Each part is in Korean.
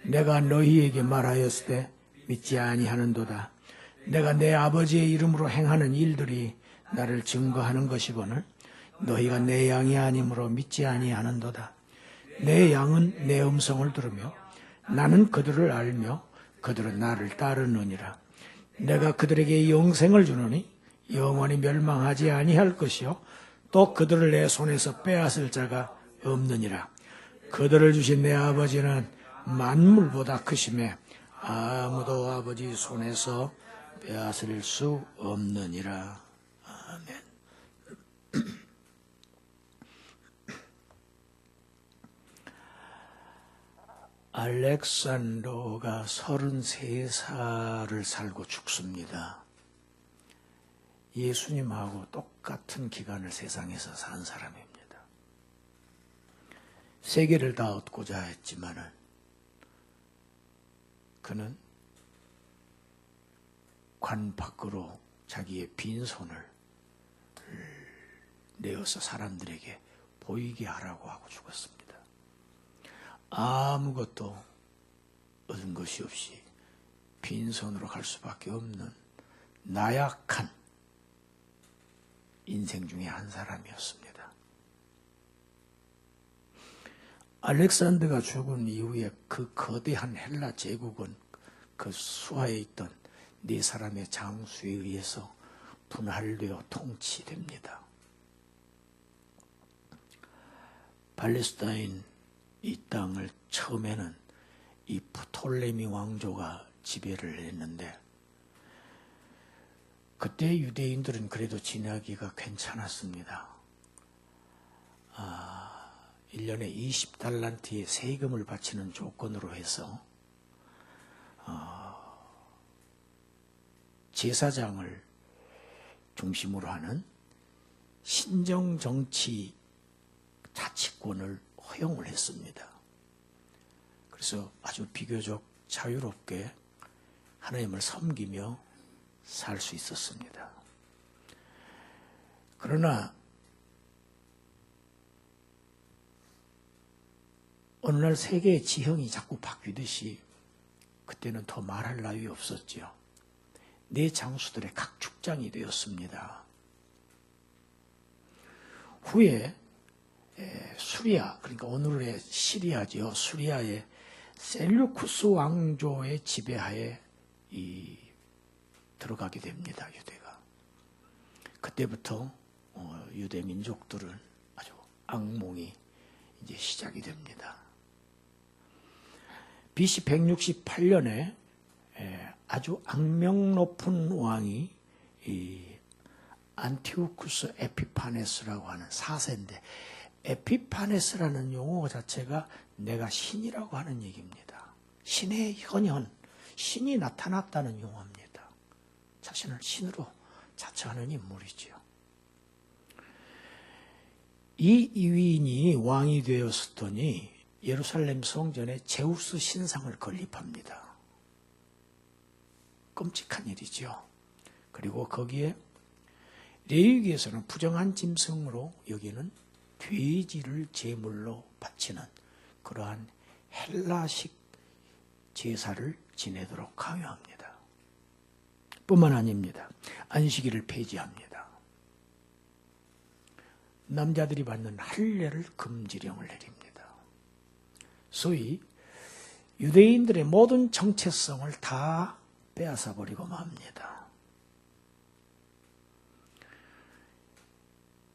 내가 너희에게 말하였을 때 믿지 아니하는도다. 내가 내 아버지의 이름으로 행하는 일들이 나를 증거하는 것이거늘 너희가 내 양이 아니므로 믿지 아니하는도다. 내 양은 내 음성을 들으며 나는 그들을 알며 그들은 나를 따르느니라. 내가 그들에게 영생을 주노니 영원히 멸망하지 아니할 것이요 또 그들을 내 손에서 빼앗을 자가 없느니라. 그들을 주신 내 아버지는 만물보다 크심에 아무도 아버지 손에서 빼앗을 수 없느니라. 아멘. 알렉산더가 33살을 살고 죽습니다. 예수님하고 똑같은 기간을 세상에서 산 사람입니다. 세계를 다 얻고자 했지만은 그는 관 밖으로 자기의 빈손을 내어서 사람들에게 보이게 하라고 하고 죽었습니다. 아무것도 얻은 것이 없이 빈손으로 갈 수밖에 없는 나약한 인생 중에 한 사람이었습니다. 알렉산더가 죽은 이후에 그 거대한 헬라 제국은 그 수하에 있던 네 사람의 장수에 의해서 분할되어 통치됩니다. 팔레스타인 이 땅을 처음에는 이 프톨레미 왕조가 지배를 했는데 그때 유대인들은 그래도 지내기가 괜찮았습니다. 1년에 20달란트의 세금을 바치는 조건으로 해서 제사장을 중심으로 하는 신정정치 자치권을 허용을 했습니다. 그래서 아주 비교적 자유롭게 하나님을 섬기며 살 수 있었습니다. 그러나 어느 날 세계의 지형이 자꾸 바뀌듯이 그때는 더 말할 나위 없었죠. 네 장수들의 각축장이 되었습니다. 후에 수리아, 그러니까 오늘의 시리아죠. 수리아의 셀루쿠스 왕조의 지배하에 들어가게 됩니다. 유대가. 그때부터 유대 민족들은 아주 악몽이 이제 시작이 됩니다. BC 168년에 아주 악명 높은 왕이 안티오쿠스 에피파네스라고 하는 4세인데 에피파네스라는 용어 자체가 내가 신이라고 하는 얘기입니다. 신의 현현, 신이 나타났다는 용어입니다. 자신을 신으로 자처하는 인물이지요. 이 위인이 왕이 되었더니 예루살렘 성전에 제우스 신상을 건립합니다. 끔찍한 일이죠. 그리고 거기에 레위기에서는 부정한 짐승으로 여기는 돼지를 제물로 바치는 그러한 헬라식 제사를 지내도록 강요합니다. 뿐만 아닙니다. 안식일을 폐지합니다. 남자들이 받는 할례를 금지령을 내립니다. 소위 유대인들의 모든 정체성을 다 빼앗아버리고 맙니다.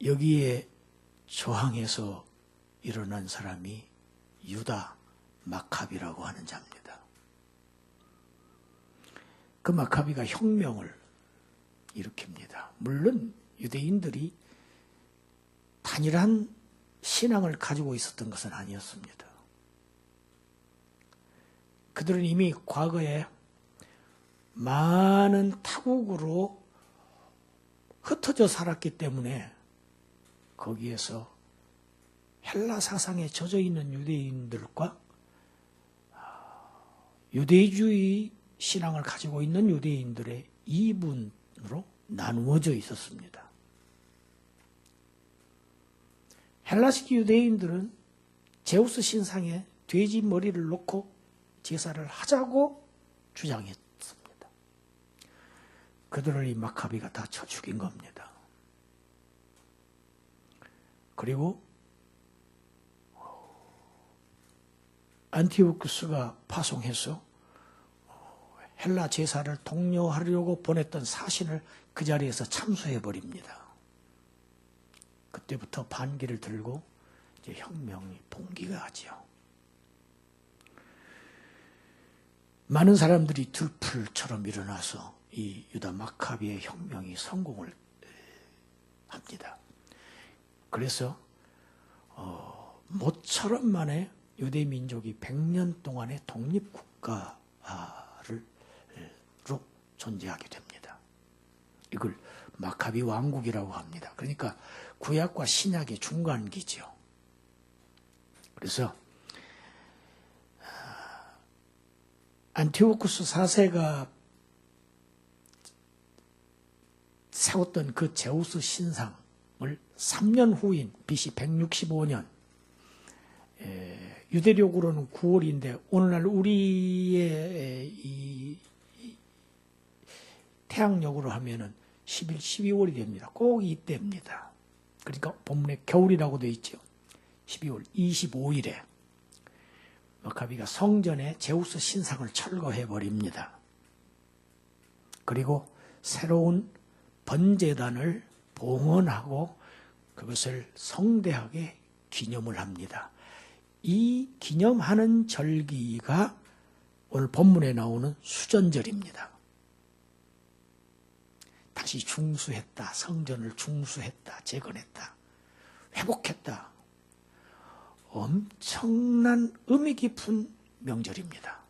여기에 저항해서 일어난 사람이 유다 마카비라고 하는 자입니다. 그 마카비가 혁명을 일으킵니다. 물론 유대인들이 단일한 신앙을 가지고 있었던 것은 아니었습니다. 그들은 이미 과거에 많은 타국으로 흩어져 살았기 때문에 거기에서 헬라 사상에 젖어 있는 유대인들과 유대주의 신앙을 가지고 있는 유대인들의 이분으로 나누어져 있었습니다. 헬라식 유대인들은 제우스 신상에 돼지 머리를 놓고 제사를 하자고 주장했습니다. 그들을 이 마카비가 다 쳐 죽인 겁니다. 그리고 안티오쿠스가 파송해서 헬라 제사를 독려하려고 보냈던 사신을 그 자리에서 참수해버립니다. 그때부터 반기를 들고 이제 혁명이 봉기가하죠. 많은 사람들이 들풀처럼 일어나서 이 유다 마카비의 혁명이 성공을 합니다. 그래서 모처럼 만에 유대 민족이 100년 동안의 독립국가로 존재하게 됩니다. 이걸 마카비 왕국이라고 합니다. 그러니까 구약과 신약의 중간기죠. 그래서 안티오쿠스 4세가 세웠던 그 제우스 신상을 3년 후인 BC 165년 유대력으로는 9월인데 오늘날 우리의 이 태양력으로 하면은 11, 12월이 됩니다. 꼭 이때입니다. 그러니까 본문에 겨울이라고 되어 있죠. 12월 25일에 마카비가 성전에 제우스 신상을 철거해 버립니다. 그리고 새로운 번제단을 봉헌하고 그것을 성대하게 기념을 합니다. 이 기념하는 절기가 오늘 본문에 나오는 수전절입니다. 다시 중수했다, 성전을 중수했다, 재건했다, 회복했다. 엄청난 의미 깊은 명절입니다.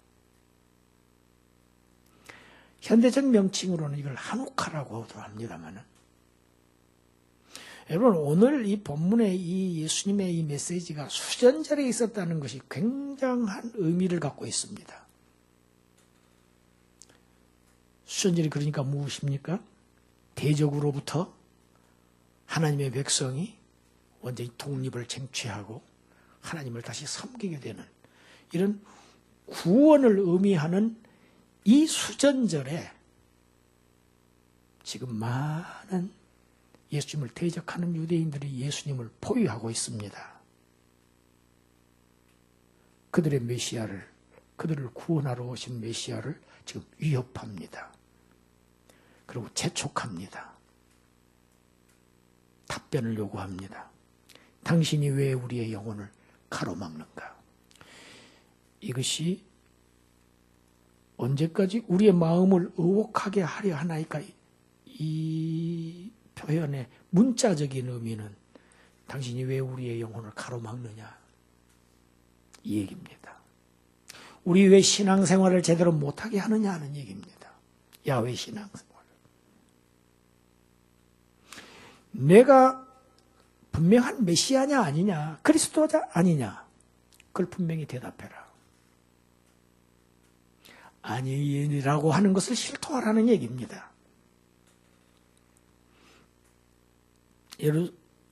현대적 명칭으로는 이걸 한우카라고도 합니다만, 여러분 오늘 이 본문의 이 예수님의 이 메시지가 수전절에 있었다는 것이 굉장한 의미를 갖고 있습니다. 수전절이 그러니까 무엇입니까? 대적으로부터 하나님의 백성이 완전히 독립을 쟁취하고 하나님을 다시 섬기게 되는 이런 구원을 의미하는 이 수전절에 지금 많은 예수님을 대적하는 유대인들이 예수님을 포위하고 있습니다. 그들의 메시아를, 그들을 구원하러 오신 메시아를 지금 위협합니다. 그리고 재촉합니다. 답변을 요구합니다. 당신이 왜 우리의 영혼을 가로막는가? 이것이 언제까지 우리의 마음을 의혹하게 하려 하나이까? 이 표현의 문자적인 의미는 당신이 왜 우리의 영혼을 가로막느냐? 이 얘기입니다. 우리 왜 신앙생활을 제대로 못하게 하느냐 하는 얘기입니다. 야훼 신앙생활. 내가 분명한 메시아냐 아니냐, 그리스도자 아니냐, 그걸 분명히 대답해라. 아니라고 하는 것을 실토하라는 얘기입니다.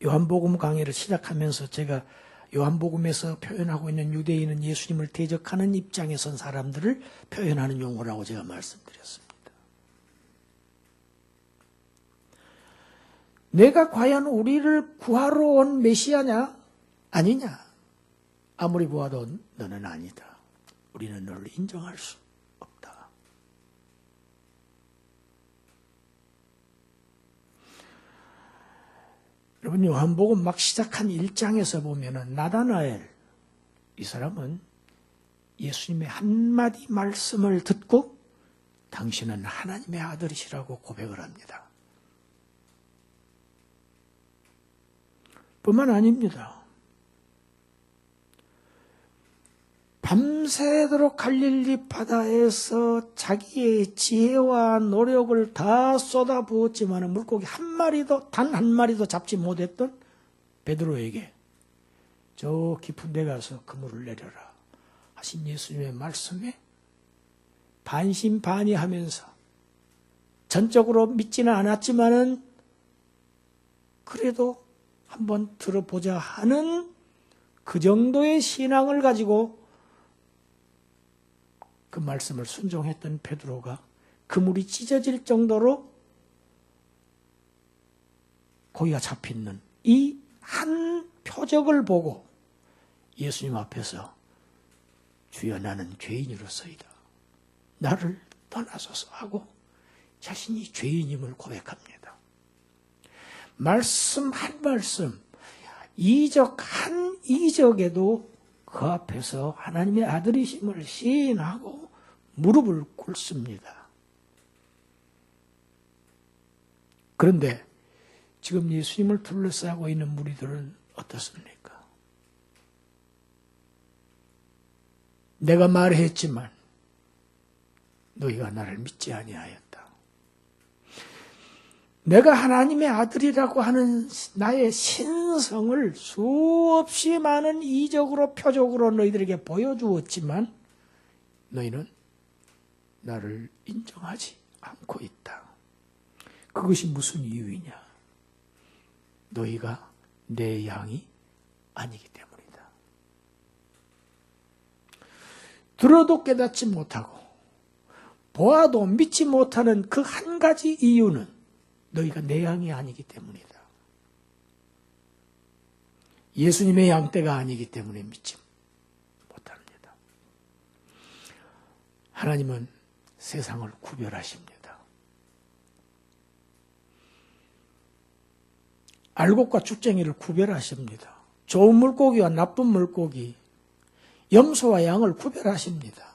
요한복음 강의를 시작하면서 제가 요한복음에서 표현하고 있는 유대인은 예수님을 대적하는 입장에 선 사람들을 표현하는 용어라고 제가 말씀드렸습니다. 내가 과연 우리를 구하러 온 메시아냐? 아니냐? 아무리 보아도 너는 아니다. 우리는 너를 인정할 수 없다. 여러분, 요한복음 막 시작한 1장에서 보면은 나다나엘, 이 사람은 예수님의 한마디 말씀을 듣고 당신은 하나님의 아들이시라고 고백을 합니다. 뿐만 아닙니다. 밤새도록 갈릴리 바다에서 자기의 지혜와 노력을 다 쏟아부었지만 물고기 한 마리도, 단 한 마리도 잡지 못했던 베드로에게 저 깊은 데 가서 그물을 내려라 하신 예수님의 말씀에 반신반의하면서 전적으로 믿지는 않았지만은 그래도 한번 들어보자 하는 그 정도의 신앙을 가지고 그 말씀을 순종했던 베드로가 그물이 찢어질 정도로 고기가 잡히는 이 한 표적을 보고 예수님 앞에서 주여 나는 죄인으로서이다. 나를 떠나소서 하고 자신이 죄인임을 고백합니다. 말씀 한 말씀, 이적 한 이적에도 그 앞에서 하나님의 아들이심을 시인하고 무릎을 꿇습니다. 그런데 지금 예수님을 둘러싸고 있는 무리들은 어떻습니까? 내가 말했지만 너희가 나를 믿지 아니하였다. 내가 하나님의 아들이라고 하는 나의 신성을 수없이 많은 이적으로 표적으로 너희들에게 보여주었지만 너희는 나를 인정하지 않고 있다. 그것이 무슨 이유이냐? 너희가 내 양이 아니기 때문이다. 들어도 깨닫지 못하고 보아도 믿지 못하는 그 한 가지 이유는 너희가 내 양이 아니기 때문이다. 예수님의 양떼가 아니기 때문에 믿지 못합니다. 하나님은 세상을 구별하십니다. 알곡과 쭉쟁이를 구별하십니다. 좋은 물고기와 나쁜 물고기, 염소와 양을 구별하십니다.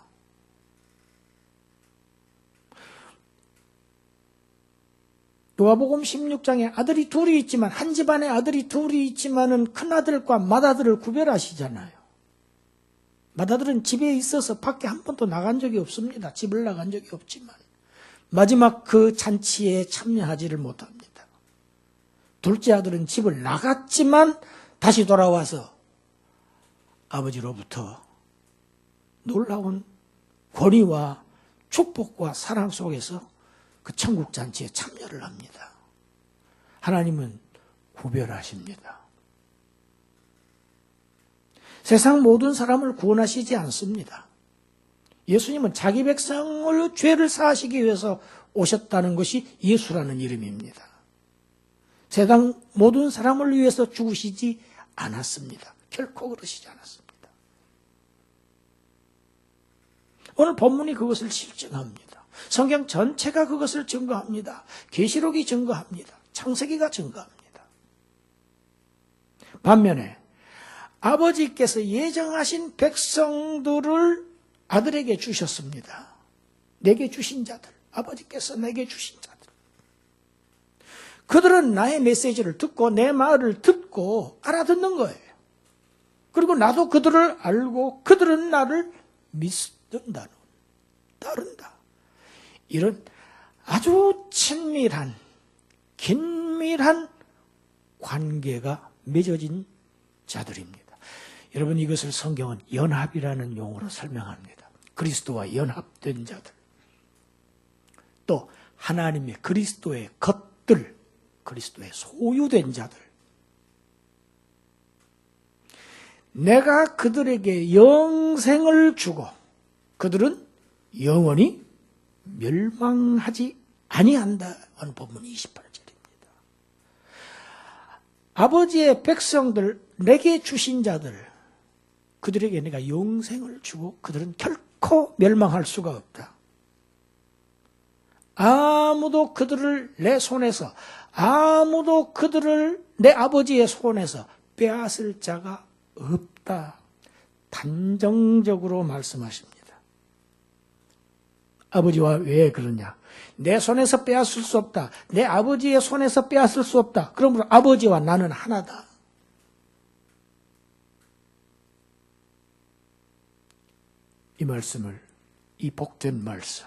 요한복음 16장에 아들이 둘이 있지만 한 집안에 아들이 둘이 있지만은 큰아들과 맏아들을 구별하시잖아요. 맏아들은 집에 있어서 밖에 한 번도 나간 적이 없습니다. 집을 나간 적이 없지만 마지막 그 잔치에 참여하지를 못합니다. 둘째 아들은 집을 나갔지만 다시 돌아와서 아버지로부터 놀라운 권위와 축복과 사랑 속에서 그 천국 잔치에 참여를 합니다. 하나님은 구별하십니다. 세상 모든 사람을 구원하시지 않습니다. 예수님은 자기 백성을 죄를 사하시기 위해서 오셨다는 것이 예수라는 이름입니다. 세상 모든 사람을 위해서 죽으시지 않았습니다. 결코 그러시지 않았습니다. 오늘 본문이 그것을 실증합니다. 성경 전체가 그것을 증거합니다. 계시록이 증거합니다. 창세기가 증거합니다. 반면에 아버지께서 예정하신 백성들을 아들에게 주셨습니다. 내게 주신 자들, 아버지께서 내게 주신 자들. 그들은 나의 메시지를 듣고 내 말을 듣고 알아듣는 거예요. 그리고 나도 그들을 알고 그들은 나를 믿는다. 따른다. 이런 아주 친밀한, 긴밀한 관계가 맺어진 자들입니다. 여러분, 이것을 성경은 연합이라는 용어로 설명합니다. 그리스도와 연합된 자들. 또 하나님의 그리스도의 것들, 그리스도의 소유된 자들. 내가 그들에게 영생을 주고 그들은 영원히 멸망하지 아니한다 하는 본문이 28절입니다. 아버지의 백성들, 내게 주신 자들, 그들에게 내가 영생을 주고 그들은 결코 멸망할 수가 없다. 아무도 그들을 내 손에서, 아무도 그들을 내 아버지의 손에서 빼앗을 자가 없다. 단정적으로 말씀하십니다. 아버지와 왜 그러냐? 내 손에서 빼앗을 수 없다. 내 아버지의 손에서 빼앗을 수 없다. 그러므로 아버지와 나는 하나다. 이 말씀을, 이 복된 말씀,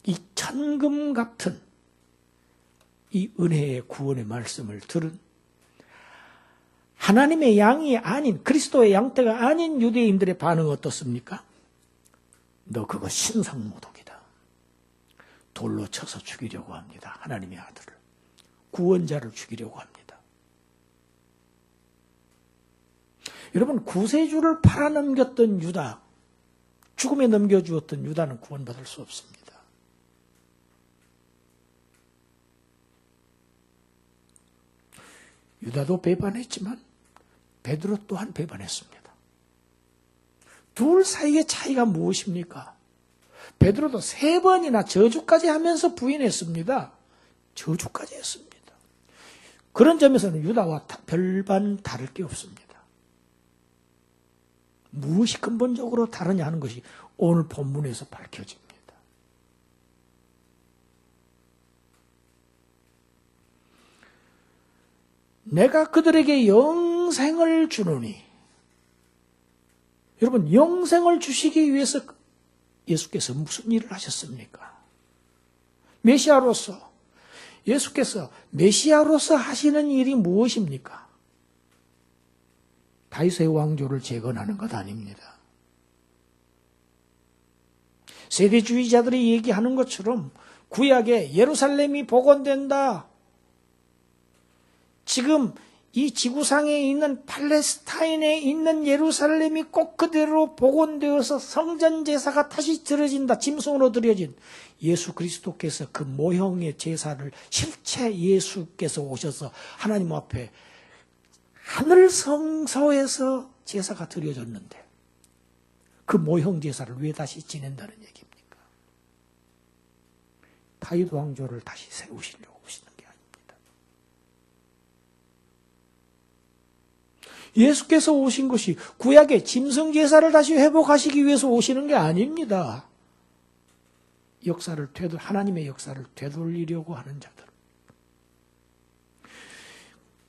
이 천금 같은 이 은혜의 구원의 말씀을 들은 하나님의 양이 아닌, 그리스도의 양떼가 아닌 유대인들의 반응은 어떻습니까? 너 그거 신상모독이다. 돌로 쳐서 죽이려고 합니다. 하나님의 아들을. 구원자를 죽이려고 합니다. 여러분, 구세주를 팔아넘겼던 유다, 죽음에 넘겨주었던 유다는 구원받을 수 없습니다. 유다도 배반했지만 베드로 또한 배반했습니다. 둘 사이의 차이가 무엇입니까? 베드로도 3번이나 저주까지 하면서 부인했습니다. 저주까지 했습니다. 그런 점에서는 유다와 별반 다를 게 없습니다. 무엇이 근본적으로 다르냐 하는 것이 오늘 본문에서 밝혀집니다. 내가 그들에게 영생을 주노니, 여러분, 영생을 주시기 위해서 예수께서 무슨 일을 하셨습니까? 메시아로서, 예수께서 메시아로서 하시는 일이 무엇입니까? 다윗의 왕조를 재건하는 것 아닙니다. 세대주의자들이 얘기하는 것처럼 구약에 예루살렘이 복원된다. 지금 이 지구상에 있는 팔레스타인에 있는 예루살렘이 꼭 그대로 복원되어서 성전 제사가 다시 드려진다. 짐승으로 드려진 예수 그리스도께서 그 모형의 제사를 실체 예수께서 오셔서 하나님 앞에 하늘 성소에서 제사가 드려졌는데 그 모형 제사를 왜 다시 지낸다는 얘기입니까? 다윗 왕조를 다시 세우시려고 오시는 게 아닙니다. 예수께서 오신 것이 구약의 짐승 제사를 다시 회복하시기 위해서 오시는 게 아닙니다. 하나님의 역사를 되돌리려고 하는 자들.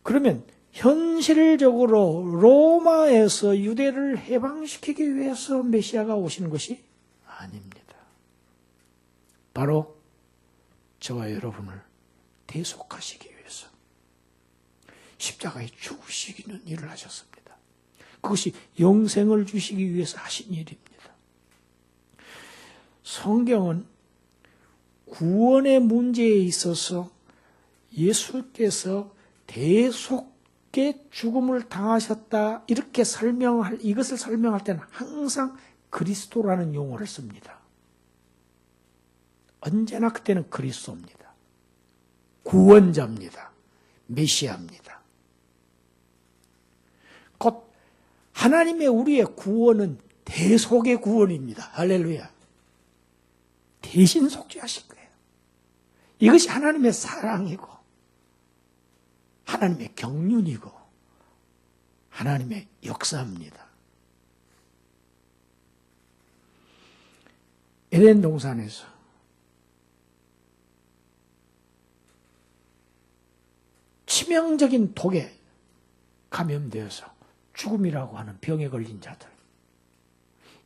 그러면 현실적으로 로마에서 유대를 해방시키기 위해서 메시아가 오시는 것이 아닙니다. 바로 저와 여러분을 대속하시기 위해서 십자가에 죽으시기는 일을 하셨습니다. 그것이 영생을 주시기 위해서 하신 일입니다. 성경은 구원의 문제에 있어서 예수께서 대속의 죽음을 당하셨다 이렇게 이것을 설명할 때는 항상 그리스도라는 용어를 씁니다. 언제나 그때는 그리스도입니다. 구원자입니다. 메시아입니다. 곧 하나님의 우리의 구원은 대속의 구원입니다. 할렐루야. 대신 속죄하신 거예요. 이것이 하나님의 사랑이고 하나님의 경륜이고 하나님의 역사입니다. 에덴 동산에서 치명적인 독에 감염되어서 죽음이라고 하는 병에 걸린 자들.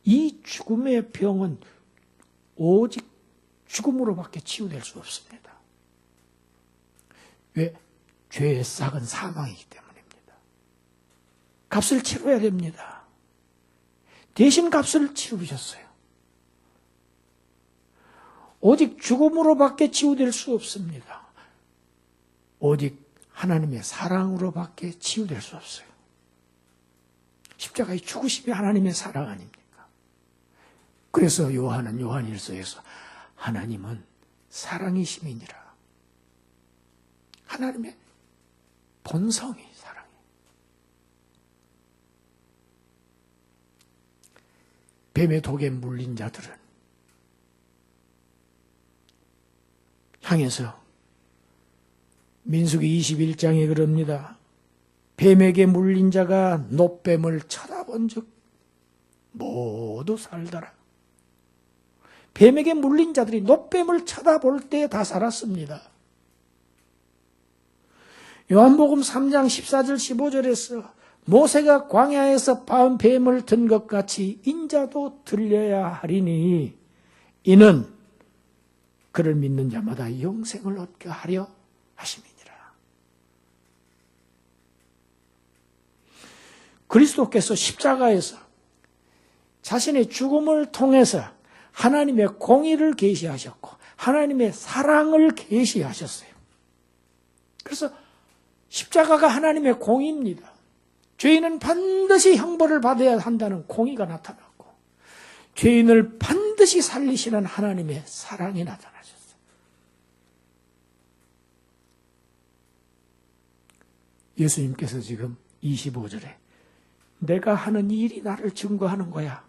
이 죽음의 병은 오직 죽음으로밖에 치유될 수 없습니다. 왜? 죄의 싹은 사망이기 때문입니다. 값을 치러야 됩니다. 대신 값을 치르셨어요. 오직 죽음으로밖에 치유될 수 없습니다. 오직 하나님의 사랑으로밖에 치유될 수 없어요. 십자가의 죽으심이 하나님의 사랑 아닙니까? 그래서 요한은 요한일서에서 하나님은 사랑이심이니라. 하나님의 본성이 사랑이에요. 뱀의 독에 물린 자들은 향해서 민수기 21장에 그럽니다. 뱀에게 물린 자가 놋뱀을 쳐다본 적 모두 살더라. 뱀에게 물린 자들이 놋뱀을 쳐다볼 때 다 살았습니다. 요한복음 3장 14절 15절에서 모세가 광야에서 봐은 뱀을 든 것 같이 인자도 들려야 하리니 이는 그를 믿는 자마다 영생을 얻게 하려 하심이니라. 그리스도께서 십자가에서 자신의 죽음을 통해서 하나님의 공의를 계시하셨고 하나님의 사랑을 계시하셨어요. 그래서 십자가가 하나님의 공의입니다. 죄인은 반드시 형벌을 받아야 한다는 공의가 나타났고 죄인을 반드시 살리시는 하나님의 사랑이 나타나셨어요. 예수님께서 지금 25절에 내가 하는 이 일이 나를 증거하는 거야.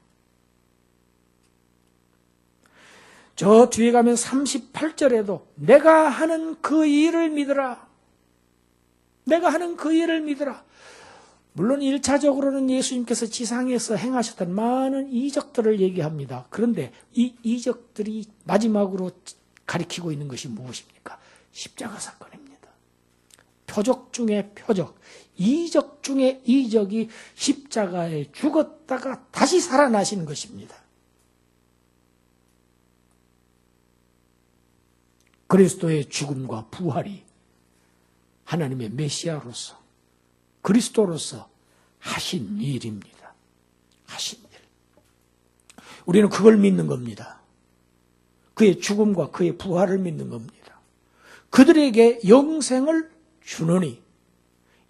저 뒤에 가면 38절에도 내가 하는 그 일을 믿으라. 내가 하는 그 일을 믿으라. 물론 1차적으로는 예수님께서 지상에서 행하셨던 많은 이적들을 얘기합니다. 그런데 이 이적들이 마지막으로 가리키고 있는 것이 무엇입니까? 십자가 사건입니다. 표적 중에 표적, 이적 중에 이적이 십자가에 죽었다가 다시 살아나시는 것입니다. 그리스도의 죽음과 부활이 하나님의 메시아로서 그리스도로서 하신 일입니다. 하신 일. 우리는 그걸 믿는 겁니다. 그의 죽음과 그의 부활을 믿는 겁니다. 그들에게 영생을 주노니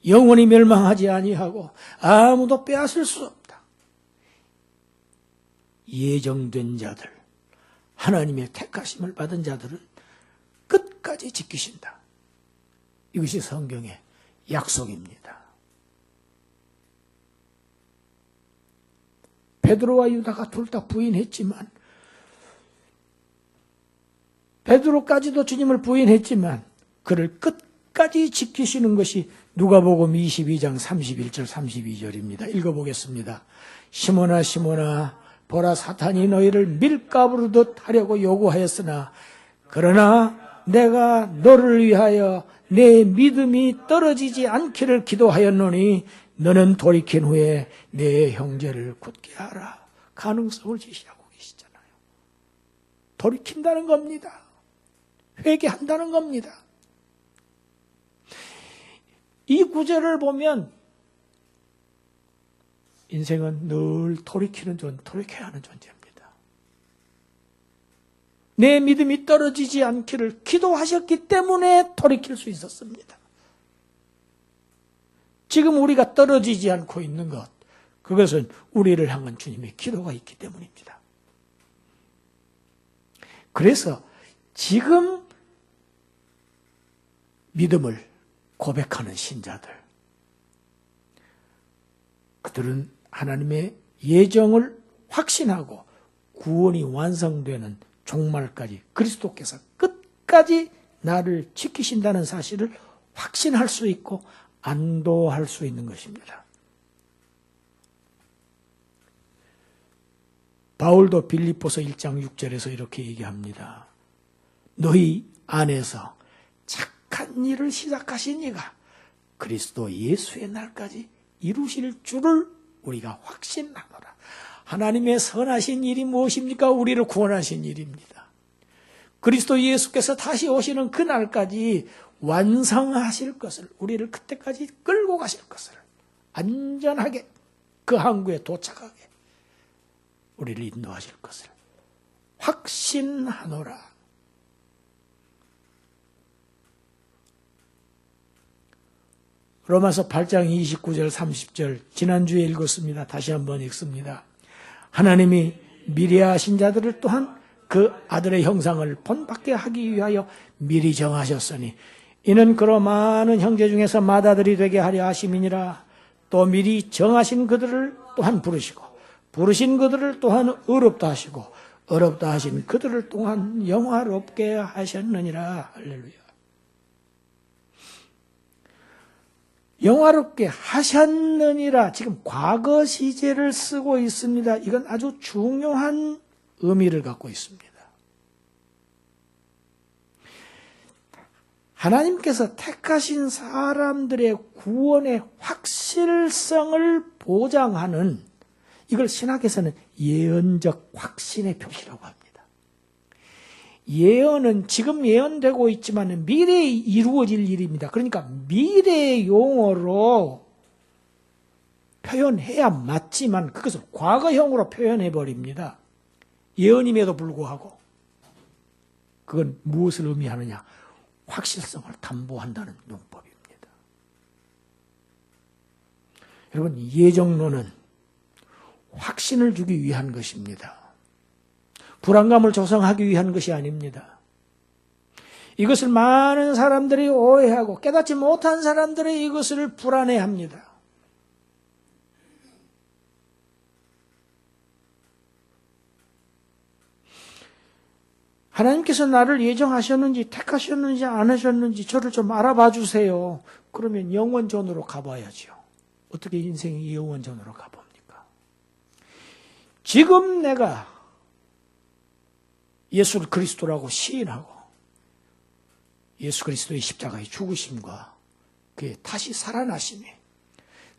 영원히 멸망하지 아니하고 아무도 빼앗을 수 없다. 예정된 자들, 하나님의 택하심을 받은 자들은 끝까지 지키신다. 이것이 성경의 약속입니다. 베드로와 유다가 둘 다 부인했지만, 베드로까지도 주님을 부인했지만 그를 끝까지 지키시는 것이 누가복음 22장 31절 32절입니다. 읽어보겠습니다. 시몬아 시몬아 보라 사탄이 너희를 밀가부르듯 하려고 요구하였으나 그러나 내가 너를 위하여 내 믿음이 떨어지지 않기를 기도하였노니 너는 돌이킨 후에 내 형제를 굳게 하라. 가능성을 제시하고 계시잖아요. 돌이킨다는 겁니다. 회개한다는 겁니다. 이 구절을 보면 인생은 늘 돌이켜야 하는 존재입니다. 내 믿음이 떨어지지 않기를 기도하셨기 때문에 돌이킬 수 있었습니다. 지금 우리가 떨어지지 않고 있는 것, 그것은 우리를 향한 주님의 기도가 있기 때문입니다. 그래서 지금 믿음을 고백하는 신자들, 그들은 하나님의 예정을 확신하고 구원이 완성되는 종말까지 그리스도께서 끝까지 나를 지키신다는 사실을 확신할 수 있고 안도할 수 있는 것입니다. 바울도 빌립보서 1장 6절에서 이렇게 얘기합니다. 너희 안에서 착한 일을 시작하신 이가 그리스도 예수의 날까지 이루실 줄을 우리가 확신하노라. 하나님의 선하신 일이 무엇입니까? 우리를 구원하신 일입니다. 그리스도 예수께서 다시 오시는 그 날까지 완성하실 것을, 우리를 그때까지 끌고 가실 것을, 안전하게 그 항구에 도착하게 우리를 인도하실 것을 확신하노라. 로마서 8장 29절 30절 지난주에 읽었습니다. 다시 한번 읽습니다. 하나님이 미래하신 자들을 또한 그 아들의 형상을 본받게 하기 위하여 미리 정하셨으니 이는 그로 많은 형제 중에서 맏아들이 되게 하려 하심이니라. 또 미리 정하신 그들을 또한 부르시고 부르신 그들을 또한 의롭다 하시고 의롭다 하신 그들을 또한 영화롭게 하셨느니라. 할렐루야. 영화롭게 하셨느니라. 지금 과거 시제를 쓰고 있습니다. 이건 아주 중요한 의미를 갖고 있습니다. 하나님께서 택하신 사람들의 구원의 확실성을 보장하는, 이걸 신학에서는 예언적 확신의 표시라고 합니다. 예언은 지금 예언되고 있지만 미래에 이루어질 일입니다. 그러니까 미래의 용어로 표현해야 맞지만 그것을 과거형으로 표현해버립니다. 예언임에도 불구하고 그건 무엇을 의미하느냐? 확실성을 담보한다는 용법입니다. 여러분, 예정론은 확신을 주기 위한 것입니다. 불안감을 조성하기 위한 것이 아닙니다. 이것을 많은 사람들이 오해하고 깨닫지 못한 사람들이 이것을 불안해합니다. 하나님께서 나를 예정하셨는지 택하셨는지 안 하셨는지 저를 좀 알아봐 주세요. 그러면 영원전으로 가봐야죠. 어떻게 인생이 영원전으로 가봅니까? 지금 내가 예수 그리스도라고 시인하고 예수 그리스도의 십자가의 죽으심과 그의 다시 살아나심이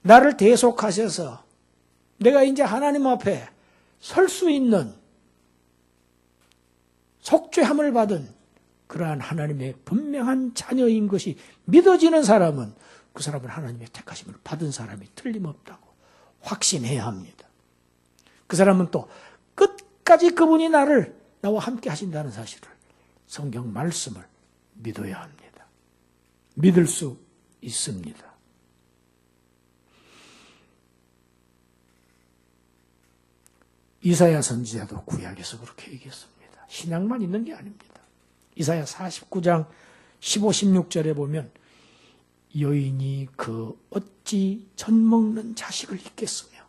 나를 대속하셔서 내가 이제 하나님 앞에 설 수 있는 속죄함을 받은 그러한 하나님의 분명한 자녀인 것이 믿어지는 사람은 그 사람은 하나님의 택하심을 받은 사람이 틀림없다고 확신해야 합니다. 그 사람은 또 끝까지 그분이 나와 함께 하신다는 사실을 성경 말씀을 믿어야 합니다. 믿을 수 있습니다. 이사야 선지자도 구약에서 그렇게 얘기했습니다. 신약만 있는 게 아닙니다. 이사야 49장 15, 16절에 보면 여인이 그 어찌 젖먹는 자식을 잊겠으며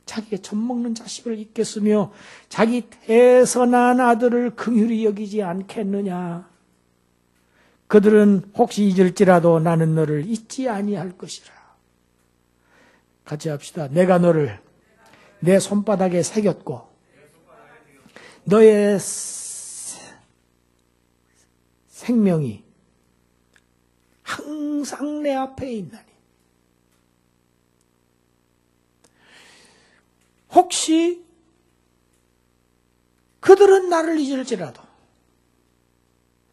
자기가 젖먹는 자식을 잊겠으며 자기 태에서 난 아들을 긍휼히 여기지 않겠느냐. 그들은 혹시 잊을지라도 나는 너를 잊지 아니할 것이라. 같이 합시다. 내가 너를 내 손바닥에 새겼고 너의 생명이 항상 내 앞에 있나니. 혹시 그들은 나를 잊을지라도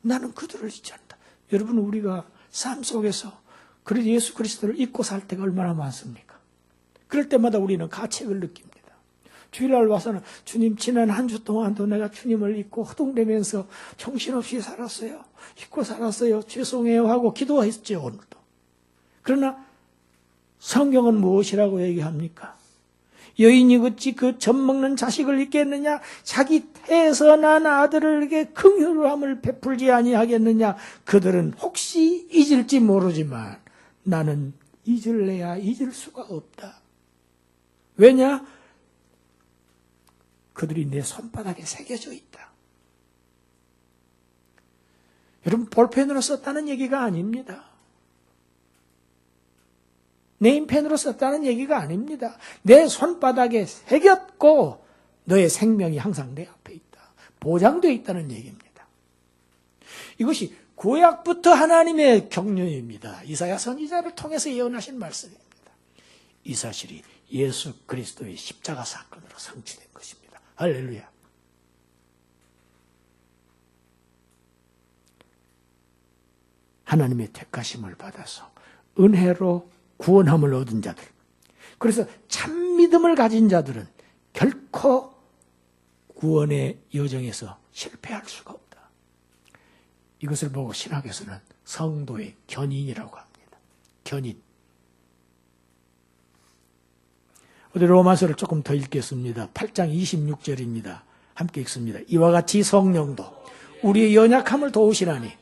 나는 그들을 잊지 않는다. 여러분, 우리가 삶 속에서 그래도 예수 그리스도를 잊고 살 때가 얼마나 많습니까? 그럴 때마다 우리는 가책을 느낍니다. 주일날 와서는 주님, 지난 한 주 동안도 내가 주님을 잊고 허둥대면서 정신없이 살았어요. 잊고 살았어요. 죄송해요 하고 기도했죠, 오늘도. 그러나 성경은 무엇이라고 얘기합니까? 여인이 어찌 그 젖먹는 자식을 잊겠느냐? 자기 태에서 난 아들에게 긍휼함을 베풀지 아니하겠느냐? 그들은 혹시 잊을지 모르지만 나는 잊을래야 잊을 수가 없다. 왜냐? 그들이 내 손바닥에 새겨져 있다. 여러분, 볼펜으로 썼다는 얘기가 아닙니다. 네임펜으로 썼다는 얘기가 아닙니다. 내 손바닥에 새겼고 너의 생명이 항상 내 앞에 있다. 보장되어 있다는 얘기입니다. 이것이 구약부터 하나님의 격려입니다. 이사야 선지자를 통해서 예언하신 말씀입니다. 이 사실이 예수 그리스도의 십자가 사건으로 성취된 것입니다. 할렐루야. 하나님의 택하심을 받아서 은혜로 구원함을 얻은 자들, 그래서 참 믿음을 가진 자들은 결코 구원의 여정에서 실패할 수가 없다. 이것을 보고 신학에서는 성도의 견인이라고 합니다. 견인. 우리 로마서를 조금 더 읽겠습니다. 8장 26절입니다. 함께 읽습니다. 이와 같이 성령도 우리의 연약함을 도우시나니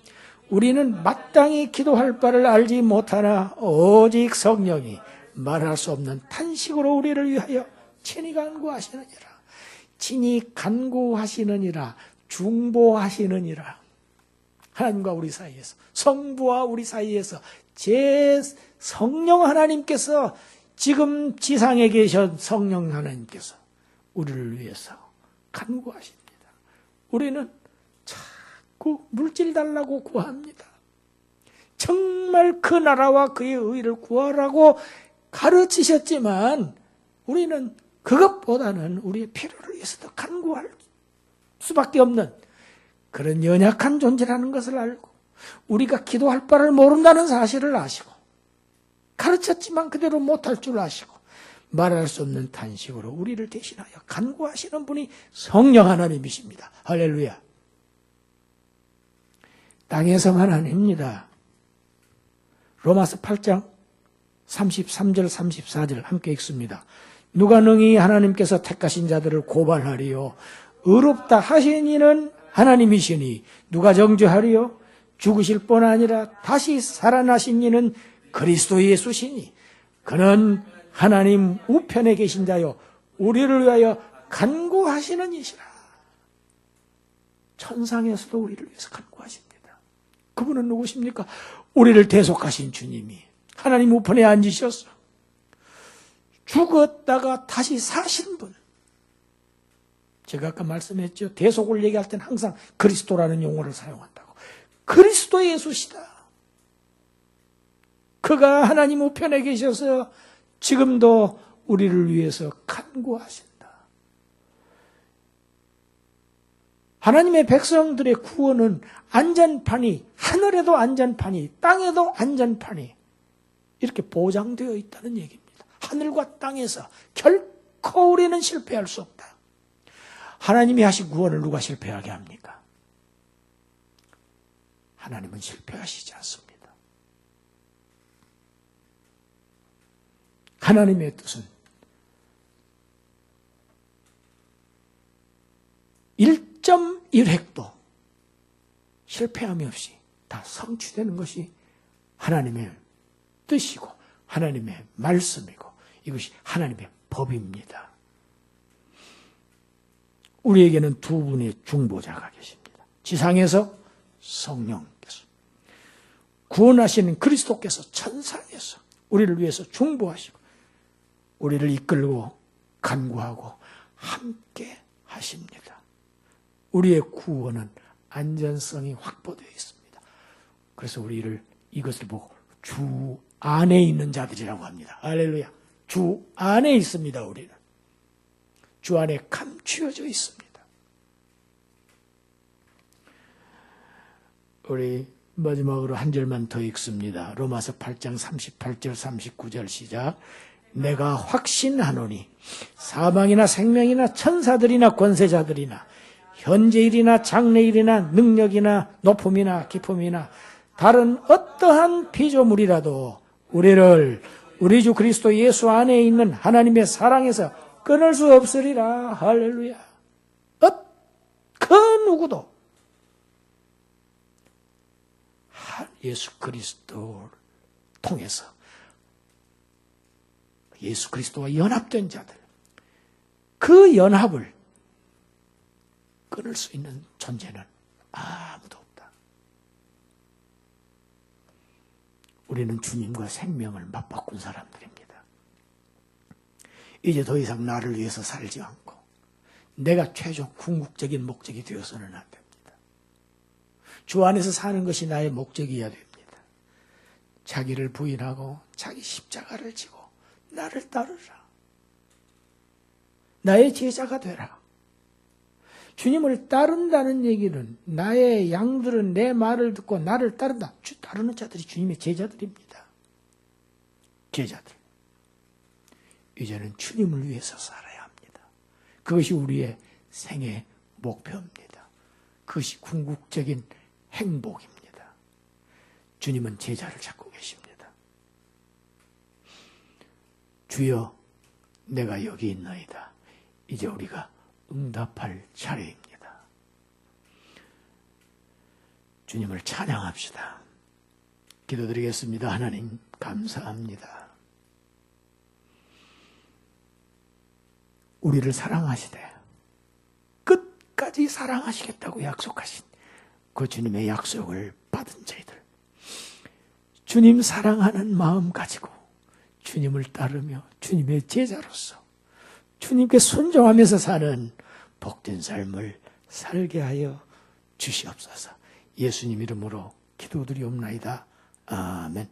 우리는 마땅히 기도할 바를 알지 못하나 오직 성령이 말할 수 없는 탄식으로 우리를 위하여 친히 간구하시느니라. 친히 간구하시느니라. 중보하시느니라. 하나님과 우리 사이에서, 성부와 우리 사이에서 제 성령 하나님께서, 지금 지상에 계신 성령 하나님께서 우리를 위해서 간구하십니다. 우리는 자꾸 물질 달라고 구합니다. 정말 그 나라와 그의 의를 구하라고 가르치셨지만 우리는 그것보다는 우리의 필요를 위해서 더 간구할 수밖에 없는 그런 연약한 존재라는 것을 알고, 우리가 기도할 바를 모른다는 사실을 아시고, 가르쳤지만 그대로 못할 줄 아시고, 말할 수 없는 탄식으로 우리를 대신하여 간구하시는 분이 성령 하나님이십니다. 할렐루야. 땅에서만 아닙니다. 로마서 8장 33절 34절 함께 읽습니다. 누가 능히 하나님께서 택하신 자들을 고발하리요? 의롭다 하신 이는 하나님이시니 누가 정죄하리요? 죽으실 뿐 아니라 다시 살아나신 이는 그리스도 예수시니 그는 하나님 우편에 계신 자요 우리를 위하여 간구하시는 이시라. 천상에서도 우리를 위해서 간구하십니다. 그분은 누구십니까? 우리를 대속하신 주님이 하나님 우편에 앉으셔서 죽었다가 다시 사신 분. 제가 아까 말씀했죠. 대속을 얘기할 때는 항상 그리스도라는 용어를 사용한다고. 그리스도 예수시다. 그가 하나님 우편에 계셔서 지금도 우리를 위해서 간구하신다. 하나님의 백성들의 구원은 안전판이, 하늘에도 안전판이, 땅에도 안전판이 이렇게 보장되어 있다는 얘기입니다. 하늘과 땅에서 결코 우리는 실패할 수 없다. 하나님이 하신 구원을 누가 실패하게 합니까? 하나님은 실패하시지 않습니다. 하나님의 뜻은 1.1획도 실패함이 없이 다 성취되는 것이 하나님의 뜻이고 하나님의 말씀이고 이것이 하나님의 법입니다. 우리에게는 두 분의 중보자가 계십니다. 지상에서 성령께서, 구원하시는 그리스도께서 천상에서 우리를 위해서 중보하시고 우리를 이끌고 간구하고 함께 하십니다. 우리의 구원은 안전성이 확보되어 있습니다. 그래서 우리를 이것을 보고 주 안에 있는 자들이라고 합니다. 할렐루야. 주 안에 있습니다. 우리는. 주 안에 감추어져 있습니다. 우리 마지막으로 한 절만 더 읽습니다. 로마서 8장 38절 39절 시작. 내가 확신하노니 사망이나 생명이나 천사들이나 권세자들이나 현재일이나 장래일이나 능력이나 높음이나 깊음이나 다른 어떠한 피조물이라도 우리를 우리 주 그리스도 예수 안에 있는 하나님의 사랑에서 끊을 수 없으리라. 할렐루야. 그 누구도 예수 그리스도를 통해서 예수 그리스도와 연합된 자들, 그 연합을 끊을 수 있는 존재는 아무도 없다. 우리는 주님과 생명을 맞바꾼 사람들입니다. 이제 더 이상 나를 위해서 살지 않고 내가 최종 궁극적인 목적이 되어서는 안 됩니다. 주 안에서 사는 것이 나의 목적이어야 됩니다. 자기를 부인하고 자기 십자가를 지고 나를 따르라. 나의 제자가 되라. 주님을 따른다는 얘기는 나의 양들은 내 말을 듣고 나를 따른다. 따르는 자들이 주님의 제자들입니다. 제자들. 이제는 주님을 위해서 살아야 합니다. 그것이 우리의 생애 목표입니다. 그것이 궁극적인 행복입니다. 주님은 제자를 찾고 계십니다. 주여, 내가 여기 있나이다. 이제 우리가 응답할 차례입니다. 주님을 찬양합시다. 기도드리겠습니다. 하나님, 감사합니다. 우리를 사랑하시되 끝까지 사랑하시겠다고 약속하신 그 주님의 약속을 받은 저희들, 주님 사랑하는 마음 가지고 주님을 따르며 주님의 제자로서 주님께 순종하면서 사는 복된 삶을 살게 하여 주시옵소서. 예수님 이름으로 기도드리옵나이다. 아멘.